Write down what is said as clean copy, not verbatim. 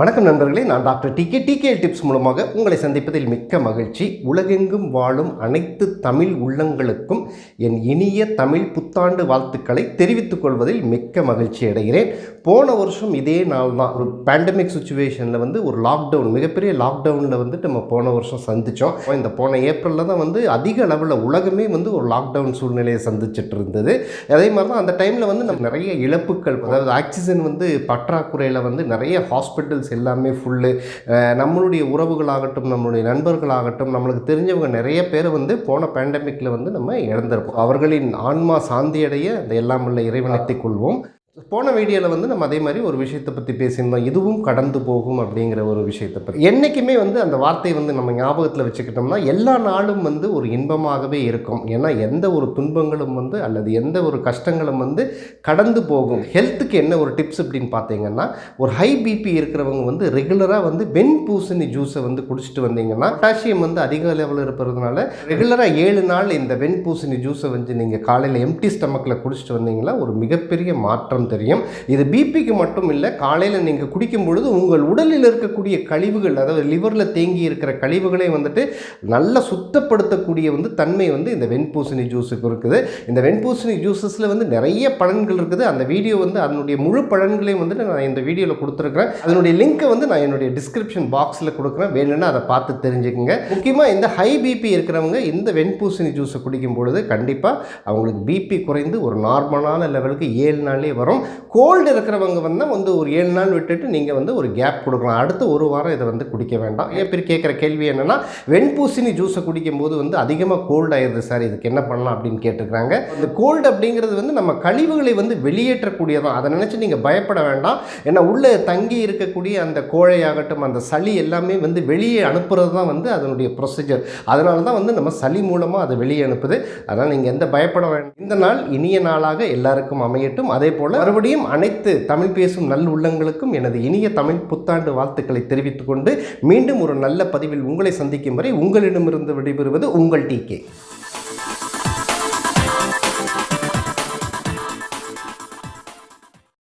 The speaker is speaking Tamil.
வணக்கம் நண்பர்களே, நான் டாக்டர் Tkhealthtips மூலமாக உங்களை சந்திப்பதில் மிக்க மகிழ்ச்சி. உலகெங்கும் வாழும் அனைத்து தமிழ் உள்ளங்களுக்கும் என் இனிய தமிழ் புத்தாண்டு வாழ்த்துக்களை தெரிவித்துக் கொள்வதில் மிக்க மகிழ்ச்சி அடைகிறேன். போன வருஷம் இதே நாள் தான் ஒரு பேண்டமிக் சுச்சுவேஷனில் ஒரு லாக்டவுன், மிகப்பெரிய லாக்டவுனில் நம்ம போன வருஷம் சந்தித்தோம். இந்த போன ஏப்ரலில் தான் அதிக அளவில் உலகமே ஒரு லாக்டவுன் சூழ்நிலையை சந்திச்சுட்டு இருந்தது. அதே மாதிரி தான் அந்த டைமில் நம்ம நிறைய இழப்புகள், அதாவது ஆக்சிஜன் பற்றாக்குறையில் நிறைய ஹாஸ்பிட்டல்ஸ் எல்லாமே ஃபுல்லு. நம்மளுடைய உறவுகளாகட்டும், நம்மளுடைய நண்பர்களாகட்டும், நம்மளுக்கு தெரிஞ்சவங்க நிறைய பேர் போன பேண்டமிக்கில் நம்ம இழந்திருப்போம். அவர்களின் ஆன்மா சாந்தியடைய அந்த எல்லாம் உள்ள இறைவனத்தைக் கொள்வோம். போன வீடியோவில் நம்ம அதே மாதிரி ஒரு விஷயத்தை பற்றி பேசியிருந்தோம், இதுவும் கடந்து போகும் அப்படிங்கிற ஒரு விஷயத்தை பற்றி. என்றைக்குமே அந்த வார்த்தை நம்ம ஞாபகத்தில் வச்சுக்கிட்டோம்னா எல்லா நாளும் ஒரு இன்பமாகவே இருக்கும். ஏன்னா எந்த ஒரு துன்பங்களும் அல்லது எந்த ஒரு கஷ்டங்களும் கடந்து போகும். ஹெல்த்துக்கு என்ன ஒரு டிப்ஸ் அப்படின்னு பார்த்தீங்கன்னா, ஒரு ஹை பிபி இருக்கிறவங்க ரெகுலராக வெண்பூசணி ஜூஸை குடிச்சிட்டு வந்தீங்கன்னா, பொட்டாசியம் அதிக லெவலில் இருப்பதுனால ரெகுலராக 7 நாள் இந்த வெண்பூசணி ஜூஸை நீங்கள் காலையில் எம்டி ஸ்டமக்கில் குடிச்சிட்டு வந்தீங்கன்னா ஒரு மிகப்பெரிய மாற்றம் தெரியும். இது பிபிக்கு மட்டும் இல்லை, காலையில் நீங்கள் குடிக்கும் பொழுது உங்கள் உடலில் இருக்கக்கூடிய கழிவுகள், அதாவது லிவரில் தேங்கி இருக்கிற கழிவுகளை நல்லா சுத்தப்படுத்தக்கூடிய தன்மை இந்த வெண்பூசணி ஜூஸுக்கு இருக்குது. இந்த வெண்பூசணி ஜூஸஸில் நிறைய பலன்கள் இருக்குது. அந்த வீடியோ அதனுடைய முழு பலன்களையும் நான் இந்த வீடியோவில் கொடுத்துருக்கிறேன். அதனுடைய லிங்க்கை நான் என்னுடைய டிஸ்கிரிப்ஷன் பாக்ஸில் கொடுக்குறேன், வேணும்னா அதை பார்த்து தெரிஞ்சுக்கங்க. முக்கியமாக இந்த ஹை பிபி இருக்கிறவங்க இந்த வெண்பூசணி ஜூஸை குடிக்கும் பொழுது கண்டிப்பாக அவங்களுக்கு பிபி குறைந்து ஒரு நார்மலான லெவலுக்கு 7 நாளே வரும். கோல்டு இருக்கிறவங்க ஒரு 7 நாள் விட்டுட்டு நீங்கள் ஒரு கேப் கொடுக்கலாம். அடுத்து ஒரு வாரம் இதை குடிக்க வேண்டாம். ஏன் பேர் கேட்குற கேள்வி என்னென்னா, வெண்பூசணி ஜூஸை குடிக்கும்போது அதிகமாக கோல்டு ஆயிடுது சார், இதுக்கு என்ன பண்ணலாம் அப்படின்னு கேட்டுக்கிறாங்க. இந்த கோல்டு அப்படிங்கிறது நம்ம கழிவுகளை வெளியேற்றக்கூடியதான். அதை நினச்சி நீங்கள் பயப்பட வேண்டாம். ஏன்னா உள்ளே தங்கி இருக்கக்கூடிய அந்த கோழையாகட்டும், அந்த சளி எல்லாமே வெளியே அனுப்புறது தான் அதனுடைய ப்ரொசீஜர். அதனால தான் நம்ம சளி மூலமாக அதை வெளியே அனுப்புது. அதனால் நீங்கள் எந்த பயப்பட வேண்டாம். இந்த நாள் இனிய நாளாக எல்லாருக்கும் அமையட்டும். அதே போல் மறுபடியும் அனைத்து தமிழ் பேசும் நல்ல உள்ளங்களுக்கும் எனது இனிய தமிழ் புத்தாண்டு வாழ்த்துக்களை தெரிவித்துக் கொண்டு மீண்டும் ஒரு நல்ல பதிவில் உங்களை சந்திக்கும் வரை உங்களிடமிருந்து விடைபெறுவது உங்கள் TK.